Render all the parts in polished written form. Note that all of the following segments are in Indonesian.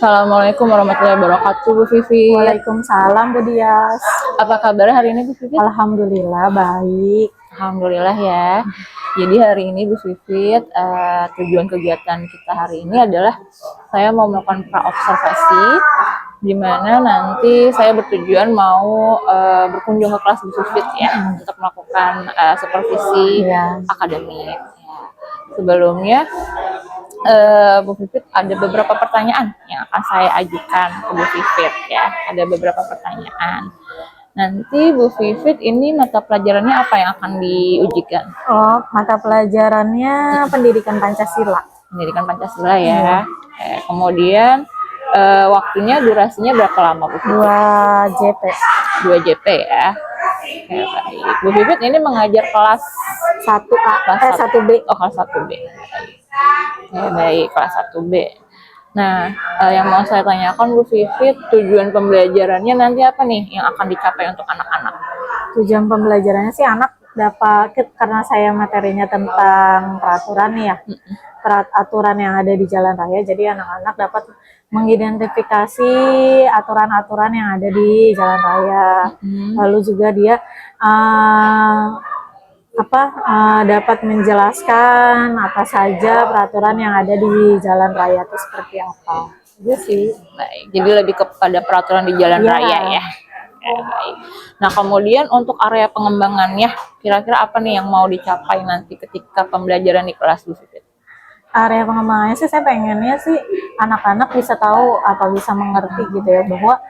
Assalamualaikum warahmatullahi wabarakatuh, Bu Vivi. Waalaikumsalam, Bu Dias. Apa kabar hari ini, Bu Vivi? Alhamdulillah baik. Alhamdulillah ya. Jadi hari ini Bu Vivi, tujuan kegiatan kita hari ini adalah saya mau melakukan praobservasi, di mana nanti saya bertujuan mau berkunjung ke kelas Bu Vivi ya, untuk melakukan supervisi akademik. Sebelumnya Bu Vivit ada beberapa pertanyaan yang akan saya ajukan ke Bu Vivit ya. Ada beberapa pertanyaan. Nanti Bu Vivit ini mata pelajarannya apa yang akan diujikan? Oh, mata pelajarannya pendidikan Pancasila. Pendidikan Pancasila ya. Kemudian waktunya durasinya berapa lama Bu Vivit? 2 JP. 2 JP ya. Baik. Bu Vivit ini mengajar kelas 1A, kelas 1B. Oh, kelas 1B. Baik, kelas 1B. Nah, yang mau saya tanyakan Bu Vivit, tujuan pembelajarannya nanti apa nih yang akan dicapai untuk anak-anak? Tujuan pembelajarannya sih anak dapat, karena saya materinya tentang peraturan nih ya, aturan yang ada di jalan raya, jadi anak-anak dapat mengidentifikasi aturan-aturan yang ada di jalan raya. Lalu juga dia dapat menjelaskan apa saja peraturan yang ada di jalan raya itu seperti apa. Itu sih. Baik, jadi lebih kepada peraturan di jalan raya ya. Baik. Nah, kemudian untuk area pengembangannya, kira-kira apa nih yang mau dicapai nanti ketika pembelajaran di kelas Bu Vivit? Area pengembangannya sih saya pengennya sih anak-anak bisa tahu atau bisa mengerti gitu ya, bahwa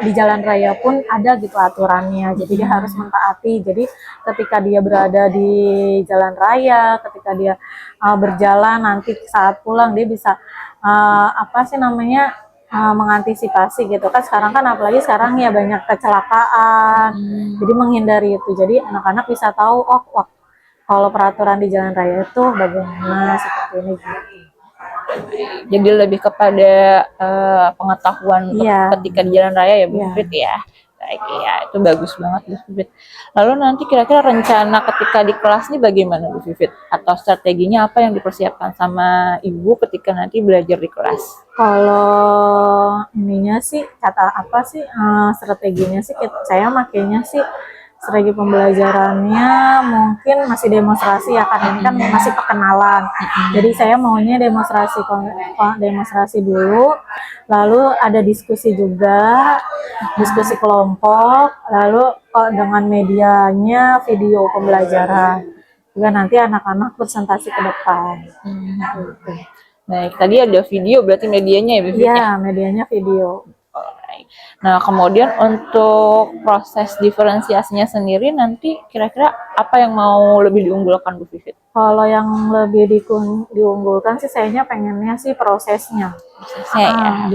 di jalan raya pun ada gitu aturannya, jadi dia harus mentaati. Jadi ketika dia berada di jalan raya, ketika dia berjalan, nanti saat pulang dia bisa mengantisipasi gitu kan. Sekarang kan apalagi sekarang ya banyak kecelakaan, jadi menghindari itu. Jadi anak-anak bisa tahu kalau peraturan di jalan raya itu bagaimana, seperti ini gitu. Jadi lebih kepada pengetahuan ketika di jalan raya ya Bu Vivit ya. Baik ya, itu bagus banget Bu Vivit. Lalu nanti kira-kira rencana ketika di kelas ini bagaimana Bu Vivit? Atau strateginya apa yang dipersiapkan sama Ibu ketika nanti belajar di kelas? Kalau ininya sih, strateginya sih saya makanya sih strategi pembelajarannya mungkin masih demonstrasi ya, karena ini kan masih perkenalan. Jadi saya maunya demonstrasi dulu, lalu ada diskusi juga, diskusi kelompok, lalu dengan medianya video pembelajaran. Juga nanti anak-anak presentasi ke depan. Gitu. Baik, tadi ada video, berarti medianya ya Bu Vivit? Iya, medianya video. Nah, kemudian untuk proses diferensiasinya sendiri nanti kira-kira apa yang mau lebih diunggulkan Bu Vivit? Kalau yang lebih diunggulkan sih sayanya pengennya sih prosesnya. Ya.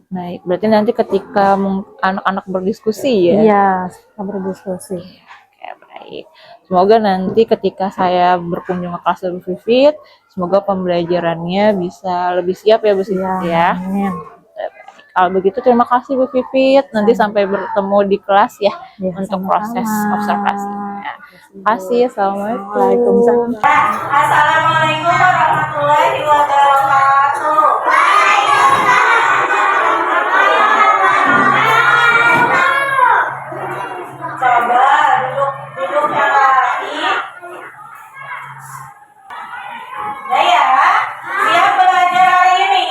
Baik, berarti nanti ketika anak-anak berdiskusi ya? Iya, berdiskusi. Oke, baik. Semoga nanti ketika saya berkunjung ke kelas Bu Vivit, semoga pembelajarannya bisa lebih siap ya Bu Vivit ya. Amin. Kalau begitu terima kasih Bu Vivit. Nanti sampai bertemu di kelas ya untuk proses observasinya. Terima kasih. Assalamualaikum. Assalamualaikum warahmatullahi wabarakatuh. Coba duduk yang rapi. Nah ya, siap belajar hari ini?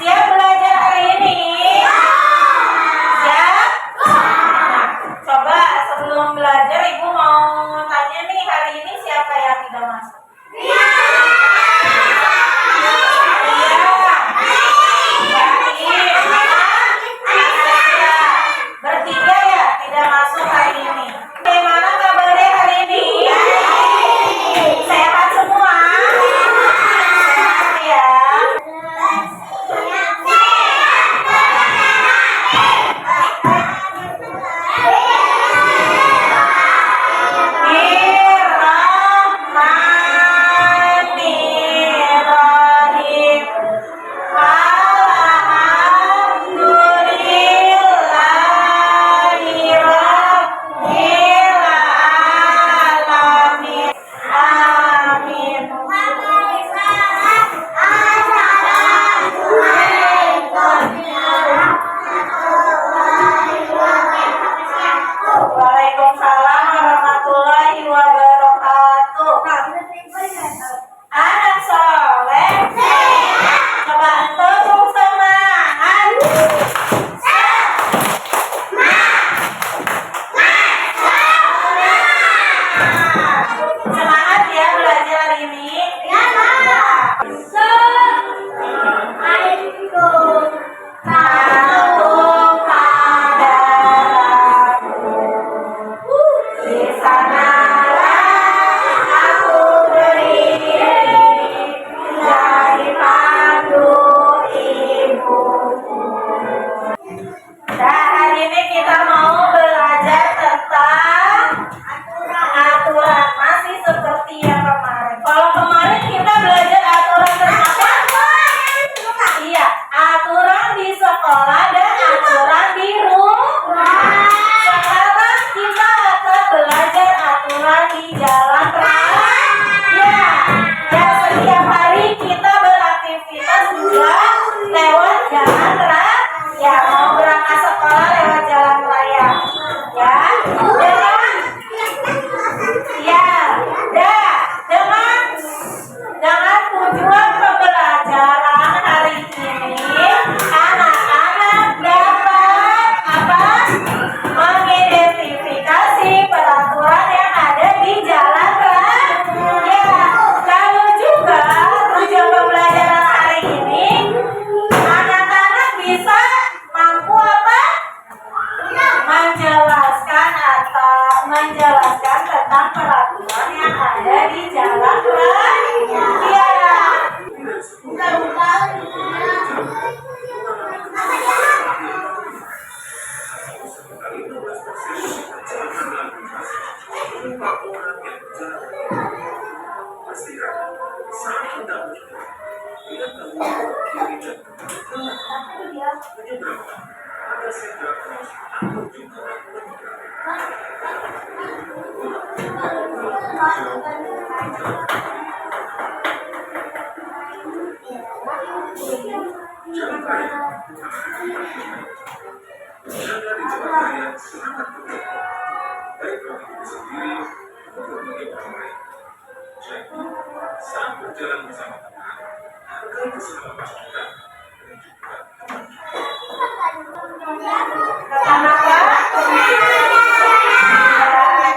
Siap belajar hari ini? Siap? Coba sebelum belajar Ibu mau tanya nih, hari ini siapa yang tidak masuk?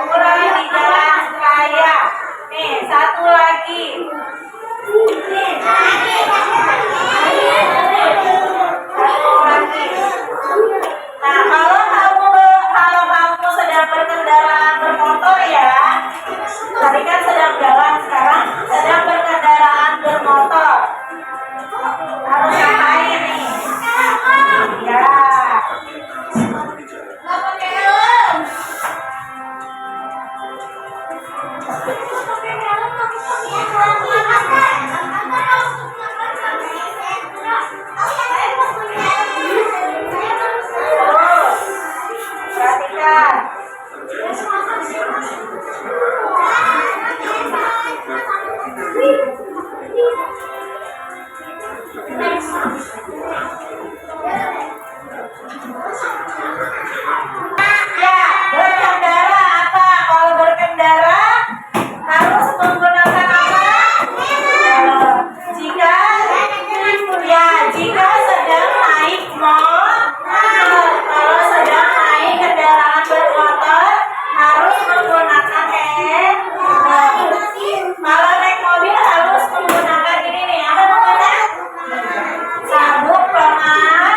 Mulai di jalan raya. Nih, satu lagi. Satu lagi. Nah, kalau kamu sedang berkendaraan bermotor ya, tadi kan sedang jalan, sekarang sedang berkendaraan bermotor. Harus ngapain nih? Ya. Terus, perhatikan. Ya, berkendara apa? Kalau berkendara harus menggunakan apa? Jika jika sedang naik motor, kalau sedang naik kendaraan bermotor harus menggunakan helm. Kalau naik mobil harus menggunakan ini nih, apa namanya? Sabuk pengaman.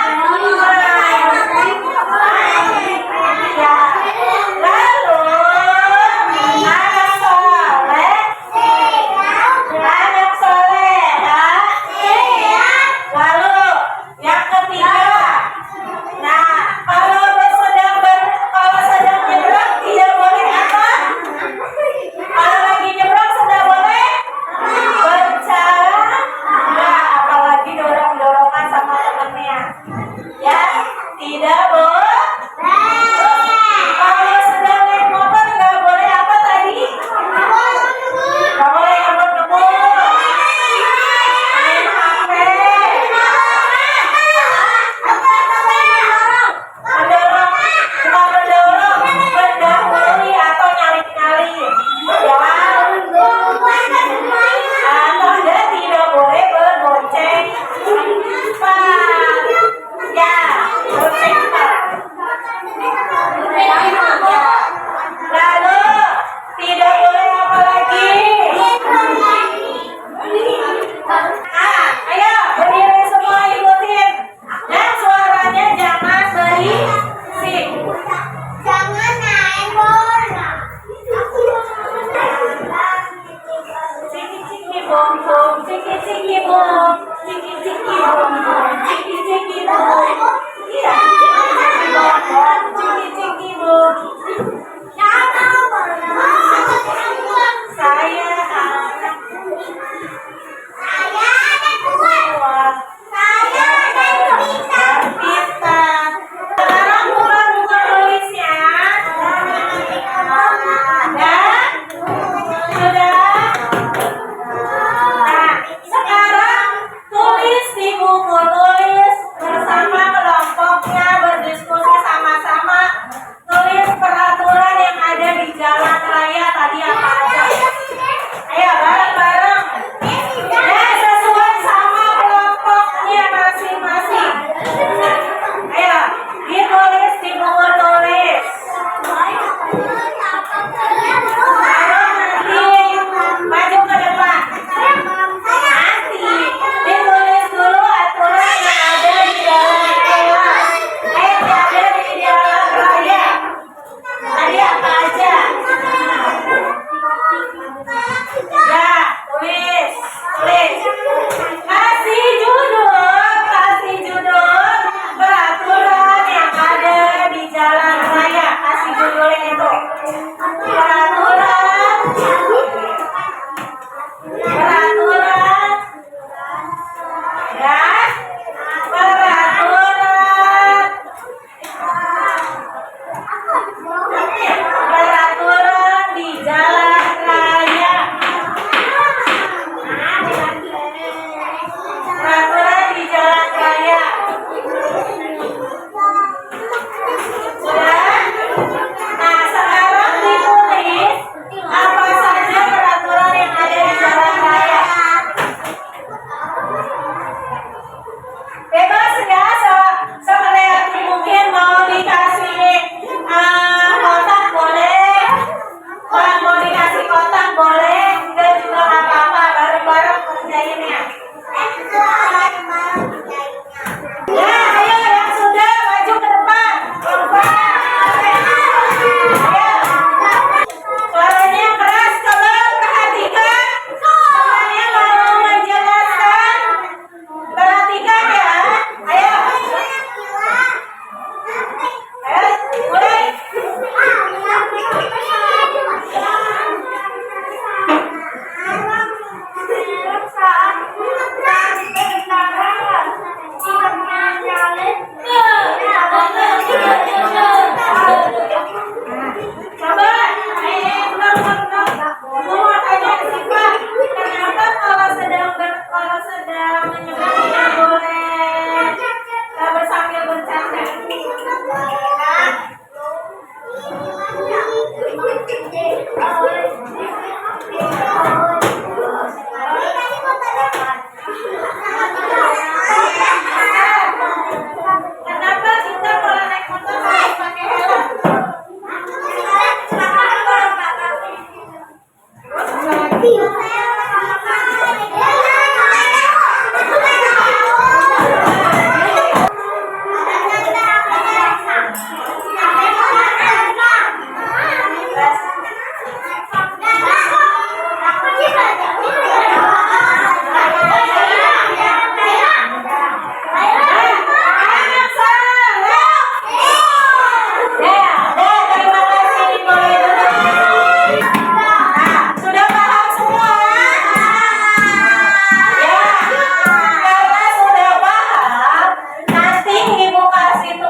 Ya. Lalu anak soleh, lalu yang ketiga, nah kalau sedang nyebrang tidak boleh apa? Kalau lagi nyebrang sudah boleh bercanda, apalagi dorong-dorongan sama temennya. Ya, tidak boleh. Kalau sedang naik motor nggak boleh apa tadi? Nggak boleh ngebut-ngebut, main HP, mendorong, bukan mendorong, mendahului atau nyalip-nyalip. Ya, atau dan tidak boleh berbonceng. Ya, bonceng.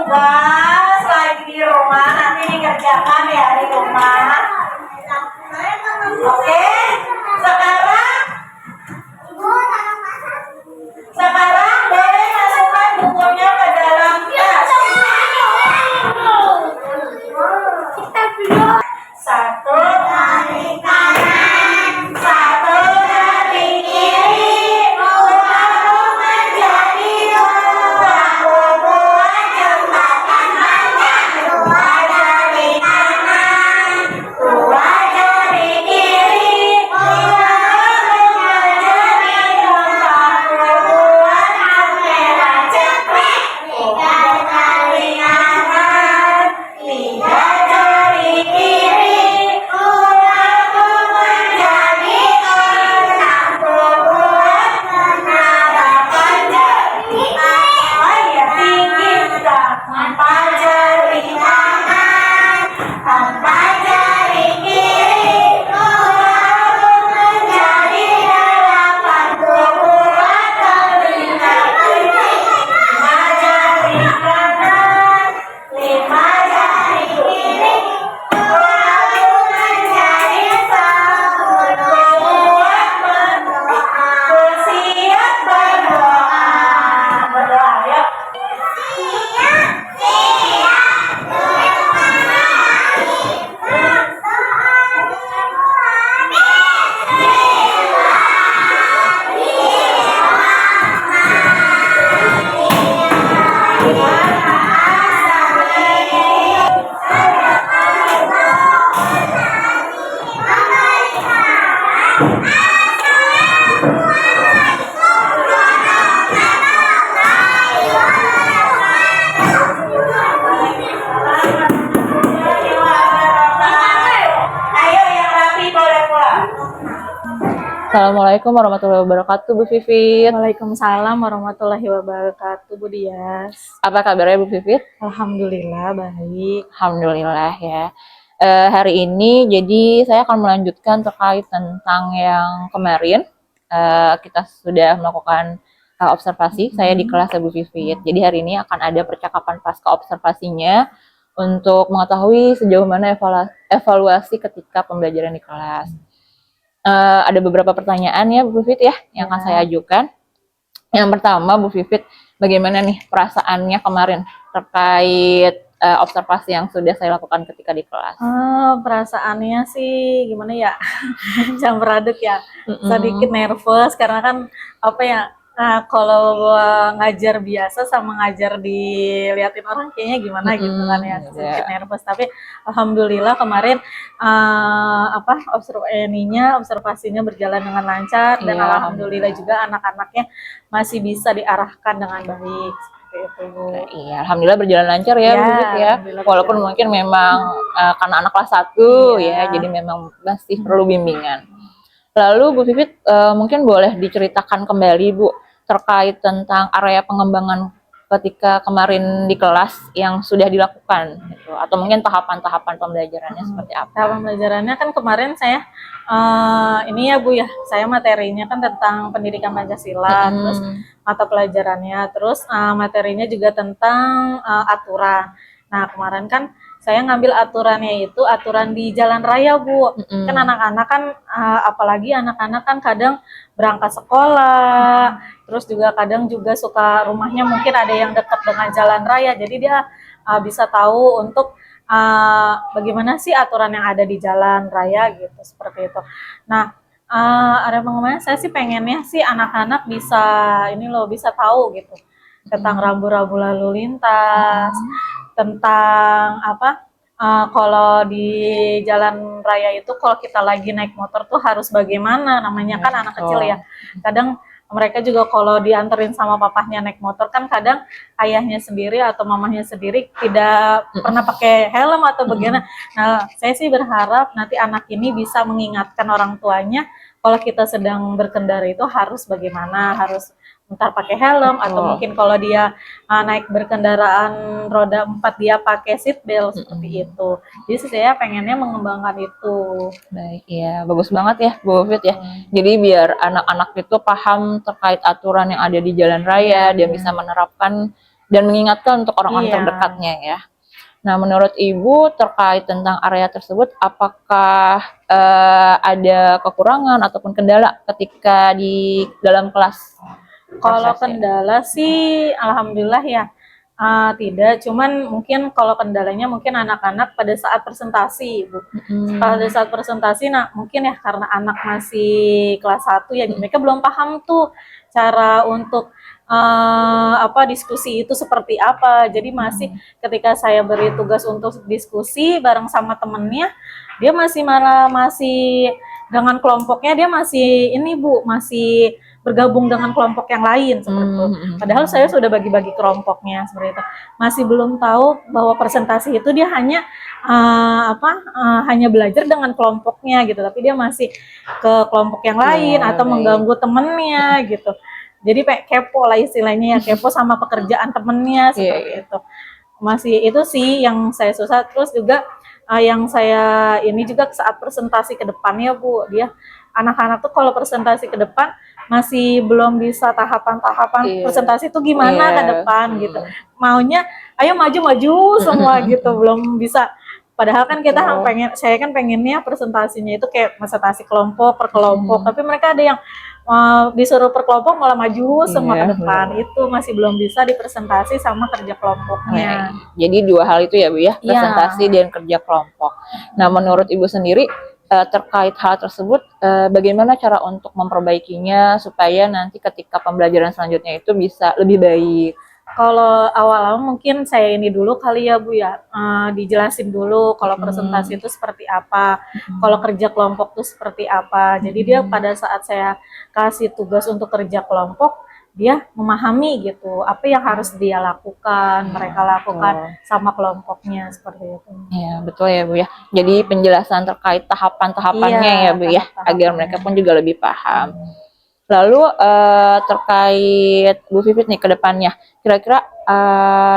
tugas lagi di rumah, nanti dikerjakan ya di rumah. Oke, sekarang boleh masukkan bukunya ke dalam tas. Satu dari kanan, satu dari kiri, lalu menjadi dua. Membuat jembatan panjang, dua dari kanan, dua dari kiri, lalu menjadi empat. Membuat kamera cekrek, tiga dari kanan, tiga dari kiri, lalu menjadi enam. Membuat menara panjang, oh ya tinggi sudah. Empat jari kanan, empat jari kiri, lalu menjadi delapan. Membuat telinga kucing, lima jari kanan, lima jari kiri, lalu menjadi sepuluh. Membuat bersiap berdoa. Berdoa yuk. Ayo yang rapi boleh pulang. Assalamualaikum warahmatullahi wabarakatuh, Bu Vivit. Waalaikumsalam warahmatullahi wabarakatuh, Bu Dias. Apa kabarnya, Bu Vivit? Alhamdulillah baik. Alhamdulillah ya. Hari ini jadi saya akan melanjutkan terkait tentang yang kemarin kita sudah melakukan observasi. Saya di kelas Bu Vivit. Jadi hari ini akan ada percakapan pasca observasinya untuk mengetahui sejauh mana evaluasi ketika pembelajaran di kelas. Ada beberapa pertanyaan ya Bu Vivit ya yang akan saya ajukan. Yang pertama Bu Vivit, bagaimana nih perasaannya kemarin terkait observasi yang sudah saya lakukan ketika di kelas? Perasaannya sih gimana ya? Campur aduk ya. Sedikit nervous karena kan apa ya? Kalau gua ngajar biasa sama ngajar diliatin orang kayaknya gimana gitu kan ya, sedikit nervous. Tapi alhamdulillah kemarin observasinya berjalan dengan lancar dan Iya, alhamdulillah juga anak-anaknya masih bisa diarahkan dengan baik seperti itu, Bu. Iya, alhamdulillah berjalan lancar ya, Bu Iya, Vivit ya. alhamdulillah Walaupun berjalan mungkin memang karena anak kelas 1 ya, Iya. jadi memang masih perlu bimbingan. Lalu Bu Vivit mungkin boleh diceritakan kembali Bu terkait tentang area pengembangan ketika kemarin di kelas yang sudah dilakukan gitu, atau mungkin tahapan-tahapan pembelajarannya seperti apa? Pembelajarannya kan kemarin saya ini ya Bu ya, saya materinya kan tentang pendidikan Pancasila, terus mata pelajarannya, terus materinya juga tentang aturan. Nah kemarin kan saya ngambil aturannya itu aturan di jalan raya Bu. Kan anak-anak kan apalagi anak-anak kan kadang berangkat sekolah, terus juga kadang juga suka rumahnya mungkin ada yang dekat dengan jalan raya, jadi dia bisa tahu untuk bagaimana sih aturan yang ada di jalan raya gitu, seperti itu. Nah area pengembangan saya sih pengennya sih anak-anak bisa bisa tahu gitu tentang rambu-rambu lalu lintas, tentang kalau di jalan raya itu kalau kita lagi naik motor tuh harus bagaimana, namanya kan anak kecil ya. Kadang mereka juga kalau dianterin sama papahnya naik motor kan kadang ayahnya sendiri atau mamahnya sendiri tidak pernah pakai helm atau bagaimana. Nah, saya sih berharap nanti anak ini bisa mengingatkan orang tuanya kalau kita sedang berkendara itu harus bagaimana, harus entar pakai helm atau mungkin kalau dia naik berkendaraan roda 4 dia pakai seat belt seperti itu. Jadi saya pengennya mengembangkan itu. Baik, ya bagus banget ya Bu Fit ya. Jadi biar anak-anak itu paham terkait aturan yang ada di jalan raya, dia bisa menerapkan dan mengingatkan untuk orang-orang Iya. terdekatnya ya. Nah, menurut Ibu terkait tentang area tersebut, apakah ada kekurangan ataupun kendala ketika di dalam kelas? Kalau prosesnya? kendala sih, alhamdulillah ya tidak. Cuman mungkin kalau kendalanya mungkin anak-anak pada saat presentasi, Bu. Pada saat presentasi, nah mungkin ya karena anak masih kelas 1 ya, mereka belum paham tuh cara untuk diskusi itu seperti apa. Jadi masih ketika saya beri tugas untuk diskusi bareng sama temennya, dia masih dengan kelompoknya dia masih ini Bu, masih bergabung dengan kelompok yang lain seperti itu. Padahal saya sudah bagi-bagi kelompoknya seperti itu. Masih belum tahu bahwa presentasi itu dia hanya hanya belajar dengan kelompoknya gitu, tapi dia masih ke kelompok yang lain atau baik. mengganggu temennya gitu. Jadi kayak kepo lah istilahnya ya, kepo sama pekerjaan temennya seperti itu. Masih itu sih yang saya susah. Terus juga yang saya ini juga saat presentasi ke depannya Bu, dia anak-anak tuh kalau presentasi ke depan masih belum bisa tahapan-tahapan presentasi itu gimana ke depan gitu. Maunya ayo maju-maju semua gitu, belum bisa. Padahal kan kita saya kan pengennya presentasinya itu kayak presentasi kelompok per kelompok, tapi mereka ada yang disuruh per kelompok malah maju semua ke depan. Itu masih belum bisa dipresentasi sama kerja kelompoknya. Jadi dua hal itu ya Bu ya, presentasi dan kerja kelompok. Nah, menurut Ibu sendiri terkait hal tersebut, bagaimana cara untuk memperbaikinya supaya nanti ketika pembelajaran selanjutnya itu bisa lebih baik? Kalau awal-awal mungkin saya ini dulu kali ya Bu ya, dijelasin dulu kalau presentasi itu seperti apa, kalau kerja kelompok itu seperti apa. Jadi dia pada saat saya kasih tugas untuk kerja kelompok, dia memahami gitu apa yang harus dia lakukan, mereka lakukan sama kelompoknya seperti itu. Ya, betul ya Bu ya. Jadi penjelasan terkait tahapan-tahapannya ya Bu ya, agar mereka pun juga lebih paham. Lalu terkait Bu Vivit nih ke depannya, kira-kira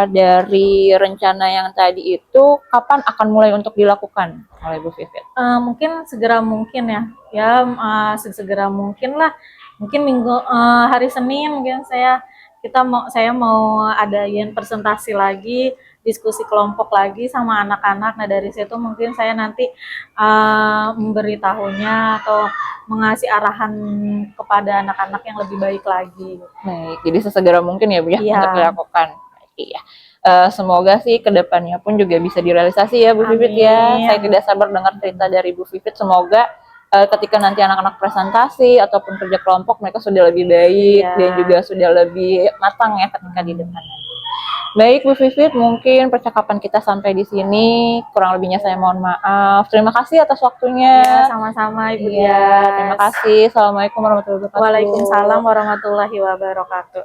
dari rencana yang tadi itu kapan akan mulai untuk dilakukan oleh Bu Vivit? Mungkin segera mungkin ya, segera mungkin lah. Mungkin hari Senin mungkin saya mau adain presentasi lagi, diskusi kelompok lagi sama anak-anak. Nah dari situ mungkin saya nanti memberitahunya atau mengasih arahan kepada anak-anak yang lebih baik lagi. Baik, jadi sesegera mungkin ya Bu ya untuk dilakukan. Iya. Semoga sih kedepannya pun juga bisa direalisasi ya Bu Vivit ya. Saya tidak sabar dengar cerita dari Bu Vivit. Semoga ketika nanti anak-anak presentasi ataupun kerja kelompok mereka sudah lebih baik dan juga sudah lebih matang ya ketika di depan nanti. Baik Bu Vivit, mungkin percakapan kita sampai di sini. Kurang lebihnya saya mohon maaf. Terima kasih atas waktunya. Ya, sama-sama Ibu Dias. Terima kasih. Assalamualaikum warahmatullahi wabarakatuh. Waalaikumsalam warahmatullahi wabarakatuh.